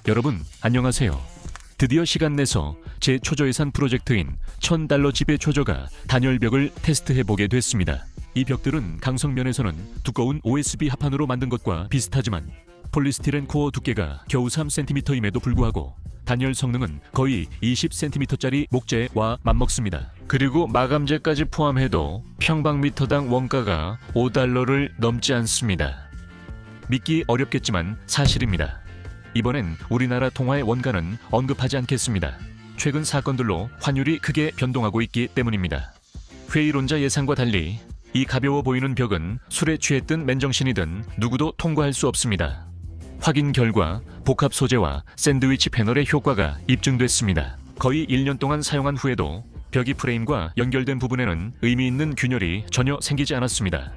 여러분 안녕하세요. 드디어 시간 내서 제 초저예산 프로젝트인 $1000 집의 초저가 단열벽을 테스트해보게 됐습니다. 이 벽들은 강성면에서는 두꺼운 OSB 합판으로 만든 것과 비슷하지만 폴리스티렌 코어 두께가 겨우 3cm임에도 불구하고 단열 성능은 거의 20cm짜리 목재와 맞먹습니다. 그리고 마감재까지 포함해도 평방미터당 원가가 $5를 넘지 않습니다. 믿기 어렵겠지만 사실입니다. 이번엔 우리나라 통화의 원가는 언급하지 않겠습니다. 최근 사건들로 환율이 크게 변동하고 있기 때문입니다. 회의론자 예상과 달리 이 가벼워 보이는 벽은 술에 취했든 맨정신이든 누구도 통과할 수 없습니다. 확인 결과 복합 소재와 샌드위치 패널의 효과가 입증됐습니다. 거의 1년 동안 사용한 후에도 벽이 프레임과 연결된 부분에는 의미 있는 균열이 전혀 생기지 않았습니다.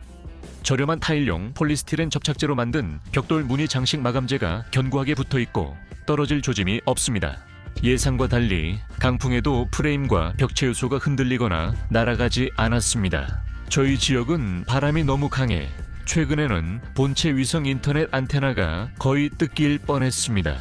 저렴한 타일용 폴리스티렌 접착제로 만든 벽돌 무늬 장식 마감재가 견고하게 붙어있고 떨어질 조짐이 없습니다. 예상과 달리 강풍에도 프레임과 벽체 요소가 흔들리거나 날아가지 않았습니다. 저희 지역은 바람이 너무 강해 최근에는 본체 위성 인터넷 안테나가 거의 뜯길 뻔했습니다.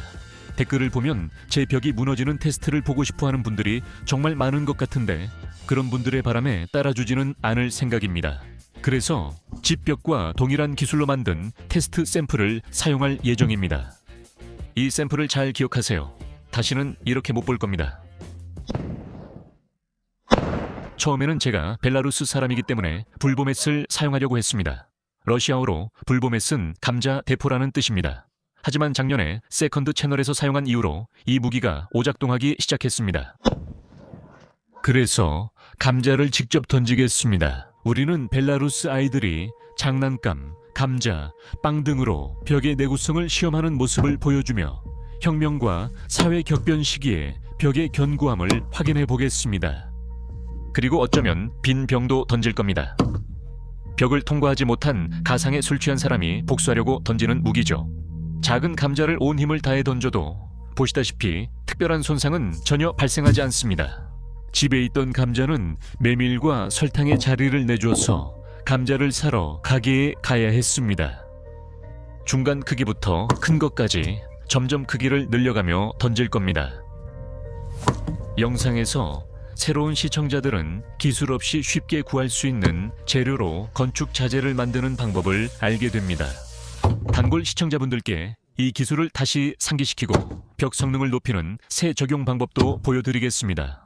댓글을 보면 제 벽이 무너지는 테스트를 보고 싶어하는 분들이 정말 많은 것 같은데 그런 분들의 바람에 따라주지는 않을 생각입니다. 그래서 집벽과 동일한 기술로 만든 테스트 샘플을 사용할 예정입니다. 이 샘플을 잘 기억하세요. 다시는 이렇게 못 볼 겁니다. 처음에는 제가 벨라루스 사람이기 때문에 불보메스를 사용하려고 했습니다. 러시아어로 불보메스는 감자 대포라는 뜻입니다. 하지만 작년에 세컨드 채널에서 사용한 이후로 이 무기가 오작동하기 시작했습니다. 그래서 감자를 직접 던지겠습니다. 우리는 벨라루스 아이들이 장난감, 감자, 빵 등으로 벽의 내구성을 시험하는 모습을 보여주며 혁명과 사회 격변 시기에 벽의 견고함을 확인해 보겠습니다. 그리고 어쩌면 빈 병도 던질 겁니다. 벽을 통과하지 못한 가상에 술 취한 사람이 복수하려고 던지는 무기죠. 작은 감자를 온 힘을 다해 던져도 보시다시피 특별한 손상은 전혀 발생하지 않습니다. 집에 있던 감자는 메밀과 설탕의 자리를 내줘서 감자를 사러 가게에 가야 했습니다. 중간 크기부터 큰 것까지 점점 크기를 늘려가며 던질 겁니다. 영상에서 새로운 시청자들은 기술 없이 쉽게 구할 수 있는 재료로 건축 자재를 만드는 방법을 알게 됩니다. 단골 시청자분들께 이 기술을 다시 상기시키고 벽 성능을 높이는 새 적용 방법도 보여드리겠습니다.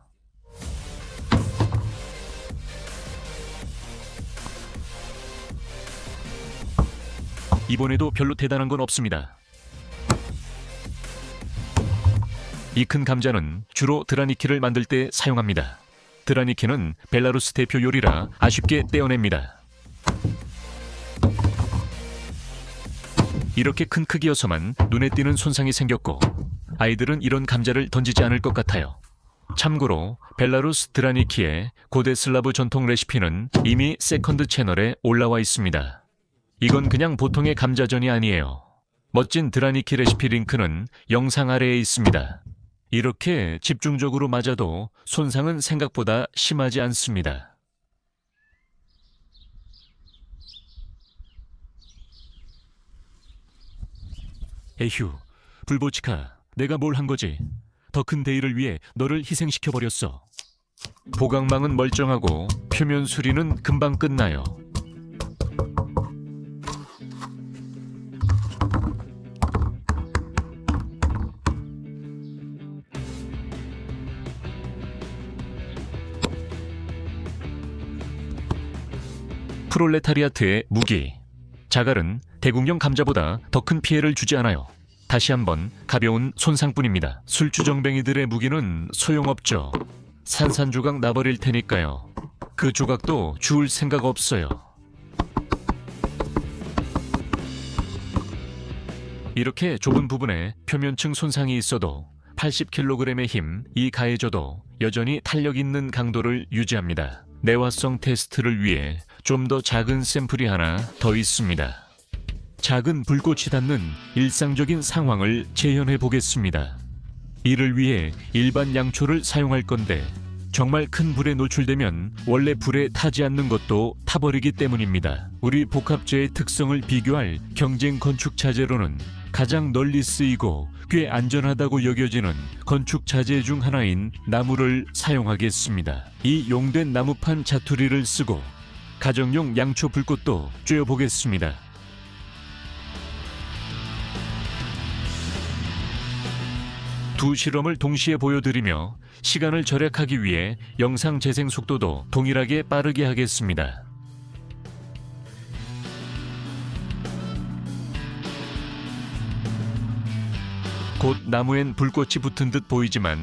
이번에도 별로 대단한 건 없습니다. 이 큰 감자는 주로 드라니키를 만들 때 사용합니다. 드라니키는 벨라루스 대표 요리라 아쉽게 떼어냅니다. 이렇게 큰 크기여서만 눈에 띄는 손상이 생겼고 아이들은 이런 감자를 던지지 않을 것 같아요. 참고로 벨라루스 드라니키의 고대 슬라브 전통 레시피는 이미 세컨드 채널에 올라와 있습니다. 이건 그냥 보통의 감자전이 아니에요. 멋진 드라니키 레시피 링크는 영상 아래에 있습니다. 이렇게 집중적으로 맞아도 손상은 생각보다 심하지 않습니다. 에휴, 불보치카, 내가 뭘 한 거지? 더 큰 대의를 위해 너를 희생시켜버렸어. 보강망은 멀쩡하고 표면 수리는 금방 끝나요. 프롤레타리아트의 무기. 자갈은 대공용 감자보다 더 큰 피해를 주지 않아요. 다시 한번 가벼운 손상뿐입니다. 술주정뱅이들의 무기는 소용없죠. 산산조각 나버릴 테니까요. 그 조각도 주울 생각 없어요. 이렇게 좁은 부분에 표면층 손상이 있어도 80kg의 힘이 가해져도 여전히 탄력 있는 강도를 유지합니다. 내화성 테스트를 위해 좀 더 작은 샘플이 하나 더 있습니다. 작은 불꽃이 닿는 일상적인 상황을 재현해 보겠습니다. 이를 위해 일반 양초를 사용할 건데 정말 큰 불에 노출되면 원래 불에 타지 않는 것도 타버리기 때문입니다. 우리 복합재의 특성을 비교할 경쟁 건축 자재로는 가장 널리 쓰이고 꽤 안전하다고 여겨지는 건축 자재 중 하나인 나무를 사용하겠습니다. 이 용된 나무판 자투리를 쓰고 가정용 양초 불꽃도 쬐어보겠습니다. 두 실험을 동시에 보여드리며 시간을 절약하기 위해 영상 재생 속도도 동일하게 빠르게 하겠습니다. 곧 나무엔 불꽃이 붙은 듯 보이지만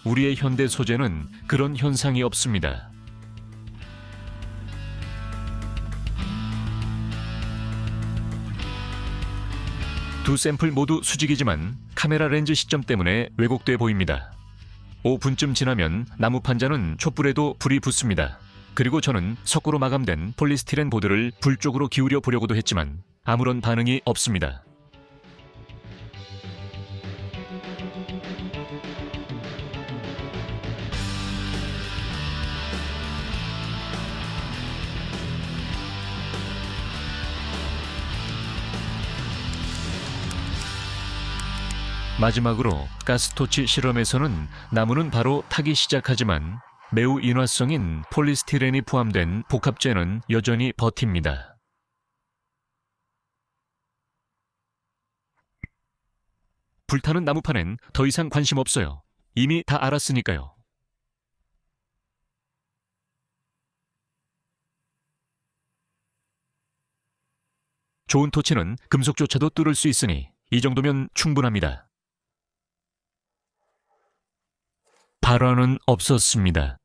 우리의 현대 소재는 그런 현상이 없습니다. 두 샘플 모두 수직이지만 카메라 렌즈 시점 때문에 왜곡돼 보입니다. 5분쯤 지나면 나무 판자는 촛불에도 불이 붙습니다. 그리고 저는 석고로 마감된 폴리스티렌 보드를 불 쪽으로 기울여 보려고도 했지만 아무런 반응이 없습니다. 마지막으로 가스토치 실험에서는 나무는 바로 타기 시작하지만 매우 인화성인 폴리스티렌이 포함된 복합재는 여전히 버팁니다. 불타는 나무판엔 더 이상 관심 없어요. 이미 다 알았으니까요. 좋은 토치는 금속조차도 뚫을 수 있으니 이 정도면 충분합니다. 발화는 없었습니다.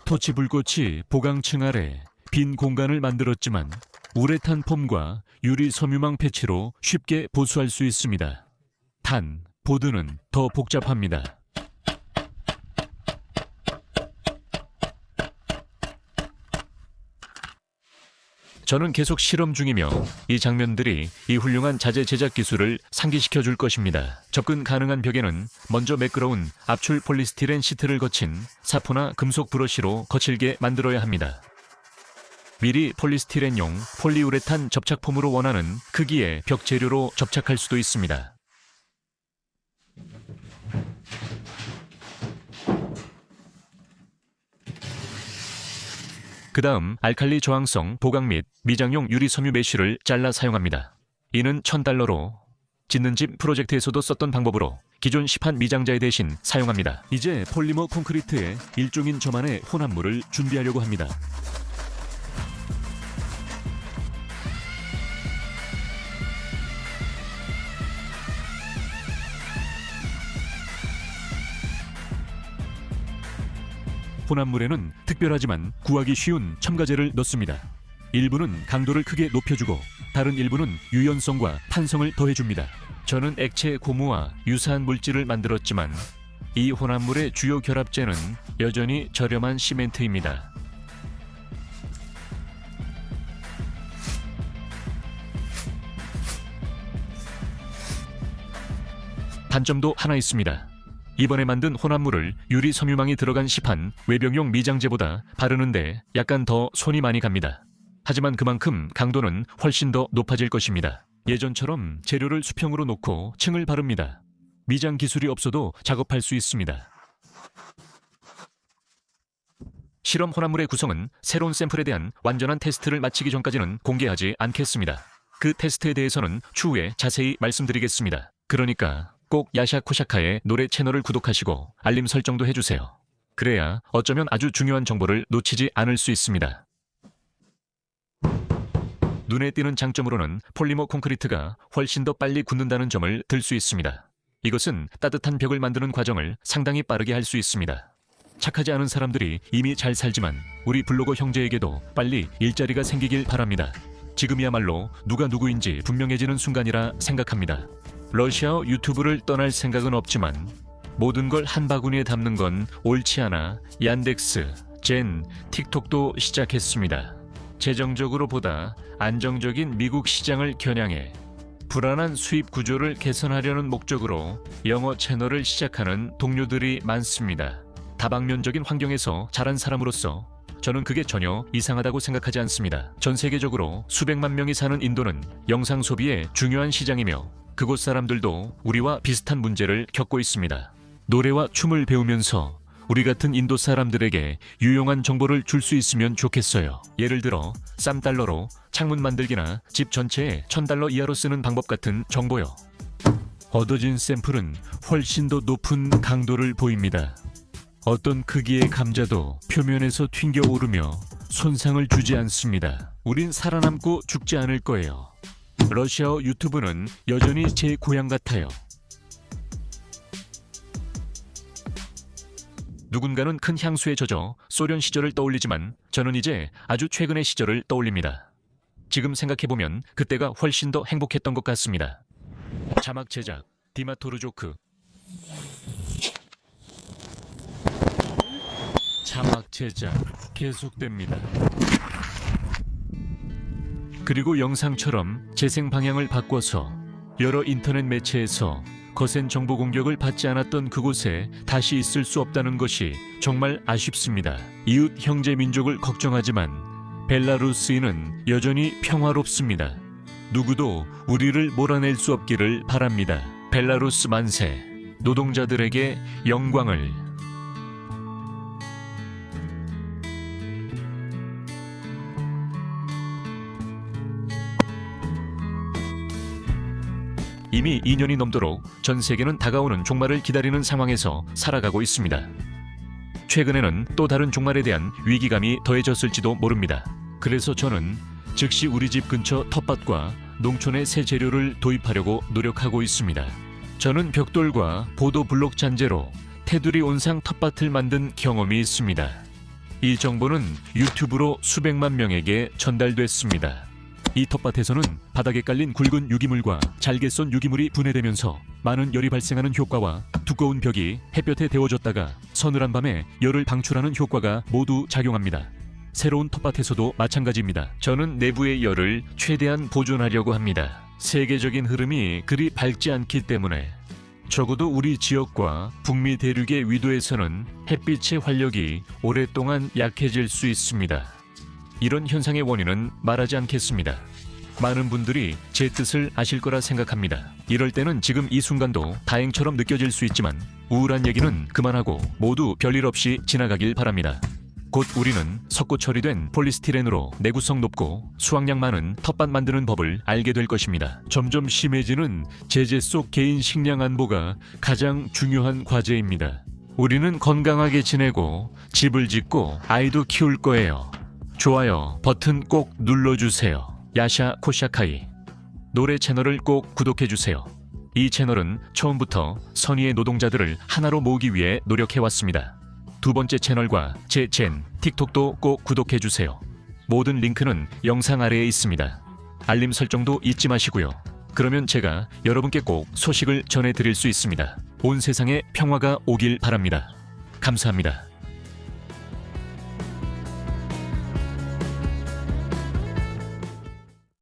토치 불꽃이 보강층 아래 빈 공간을 만들었지만 우레탄 폼과 유리 섬유망 패치로 쉽게 보수할 수 있습니다. 단, 보드는 더 복잡합니다. 저는 계속 실험 중이며 이 장면들이 이 훌륭한 자재 제작 기술을 상기시켜 줄 것입니다. 접근 가능한 벽에는 먼저 매끄러운 압출 폴리스티렌 시트를 거친 사포나 금속 브러쉬로 거칠게 만들어야 합니다. 미리 폴리스티렌용 폴리우레탄 접착폼으로 원하는 크기의 벽 재료로 접착할 수도 있습니다. 그 다음 알칼리 저항성 보강 및 미장용 유리 섬유 메쉬를 잘라 사용합니다. 이는 $1000로 짓는 집 프로젝트에서도 썼던 방법으로 기존 시판 미장자에 대신 사용합니다. 이제 폴리머 콘크리트에 일종인 저만의 혼합물을 준비하려고 합니다. 혼합물에는 특별하지만 구하기 쉬운 첨가제를 넣습니다. 일부는 강도를 크게 높여주고 다른 일부는 유연성과 탄성을 더해줍니다. 저는 액체 고무와 유사한 물질을 만들었지만 이 혼합물의 주요 결합제는 여전히 저렴한 시멘트입니다. 단점도 하나 있습니다. 이번에 만든 혼합물을 유리 섬유망이 들어간 시판 외벽용 미장제보다 바르는데 약간 더 손이 많이 갑니다. 하지만 그만큼 강도는 훨씬 더 높아질 것입니다. 예전처럼 재료를 수평으로 놓고 층을 바릅니다. 미장 기술이 없어도 작업할 수 있습니다. 실험 혼합물의 구성은 새로운 샘플에 대한 완전한 테스트를 마치기 전까지는 공개하지 않겠습니다. 그 테스트에 대해서는 추후에 자세히 말씀드리겠습니다. 그러니까 꼭 야샤코샤카의 노래 채널을 구독하시고 알림 설정도 해주세요. 그래야 어쩌면 아주 중요한 정보를 놓치지 않을 수 있습니다. 눈에 띄는 장점으로는 폴리머 콘크리트가 훨씬 더 빨리 굳는다는 점을 들 수 있습니다. 이것은 따뜻한 벽을 만드는 과정을 상당히 빠르게 할 수 있습니다. 착하지 않은 사람들이 이미 잘 살지만 우리 블로거 형제에게도 빨리 일자리가 생기길 바랍니다. 지금이야말로 누가 누구인지 분명해지는 순간이라 생각합니다. 러시아어 유튜브를 떠날 생각은 없지만 모든 걸 한 바구니에 담는 건 옳지 않아 얀덱스, 젠, 틱톡도 시작했습니다. 재정적으로 보다 안정적인 미국 시장을 겨냥해 불안한 수입 구조를 개선하려는 목적으로 영어 채널을 시작하는 동료들이 많습니다. 다방면적인 환경에서 자란 사람으로서 저는 그게 전혀 이상하다고 생각하지 않습니다. 전 세계적으로 수백만 명이 사는 인도는 영상 소비의 중요한 시장이며 그곳 사람들도 우리와 비슷한 문제를 겪고 있습니다. 노래와 춤을 배우면서 우리 같은 인도 사람들에게 유용한 정보를 줄 수 있으면 좋겠어요. 예를 들어 싼 달러로 창문 만들기나 집 전체에 $1000 이하로 쓰는 방법 같은 정보요. 얻어진 샘플은 훨씬 더 높은 강도를 보입니다. 어떤 크기의 감자도 표면에서 튕겨 오르며 손상을 주지 않습니다. 우린 살아남고 죽지 않을 거예요. 러시아어 유튜브는 여전히 제 고향 같아요. 누군가는 큰 향수에 젖어 소련 시절을 떠올리지만 저는 이제 아주 최근의 시절을 떠올립니다. 지금 생각해보면 그때가 훨씬 더 행복했던 것 같습니다. 자막 제작 디마토르조크. 자막 제작 계속됩니다. 그리고 영상처럼 재생 방향을 바꿔서 여러 인터넷 매체에서 거센 정보 공격을 받지 않았던 그곳에 다시 있을 수 없다는 것이 정말 아쉽습니다. 이웃 형제 민족을 걱정하지만 벨라루스인은 여전히 평화롭습니다. 누구도 우리를 몰아낼 수 없기를 바랍니다. 벨라루스 만세, 노동자들에게 영광을. 이미 2년이 넘도록 전 세계는 다가오는 종말을 기다리는 상황에서 살아가고 있습니다. 최근에는 또 다른 종말에 대한 위기감이 더해졌을지도 모릅니다. 그래서 저는 즉시 우리 집 근처 텃밭과 농촌의 새 재료를 도입하려고 노력하고 있습니다. 저는 벽돌과 보도 블록 잔재로 테두리 온상 텃밭을 만든 경험이 있습니다. 이 정보는 유튜브로 수백만 명에게 전달됐습니다. 이 텃밭에서는 바닥에 깔린 굵은 유기물과 잘게 썬 유기물이 분해되면서 많은 열이 발생하는 효과와 두꺼운 벽이 햇볕에 데워졌다가 서늘한 밤에 열을 방출하는 효과가 모두 작용합니다. 새로운 텃밭에서도 마찬가지입니다. 저는 내부의 열을 최대한 보존하려고 합니다. 세계적인 흐름이 그리 밝지 않기 때문에 적어도 우리 지역과 북미 대륙의 위도에서는 햇빛의 활력이 오랫동안 약해질 수 있습니다. 이런 현상의 원인은 말하지 않겠습니다. 많은 분들이 제 뜻을 아실 거라 생각합니다. 이럴 때는 지금 이 순간도 다행처럼 느껴질 수 있지만 우울한 얘기는 그만하고 모두 별일 없이 지나가길 바랍니다. 곧 우리는 석고 처리된 폴리스티렌으로 내구성 높고 수확량 많은 텃밭 만드는 법을 알게 될 것입니다. 점점 심해지는 제재 속 개인 식량 안보가 가장 중요한 과제입니다. 우리는 건강하게 지내고 집을 짓고 아이도 키울 거예요. 좋아요 버튼 꼭 눌러주세요. 야샤 코샤카이 노래 채널을 꼭 구독해주세요. 이 채널은 처음부터 선의의 노동자들을 하나로 모으기 위해 노력해왔습니다. 두 번째 채널과 제 틱톡도 꼭 구독해주세요. 모든 링크는 영상 아래에 있습니다. 알림 설정도 잊지 마시고요. 그러면 제가 여러분께 꼭 소식을 전해드릴 수 있습니다. 온 세상에 평화가 오길 바랍니다. 감사합니다.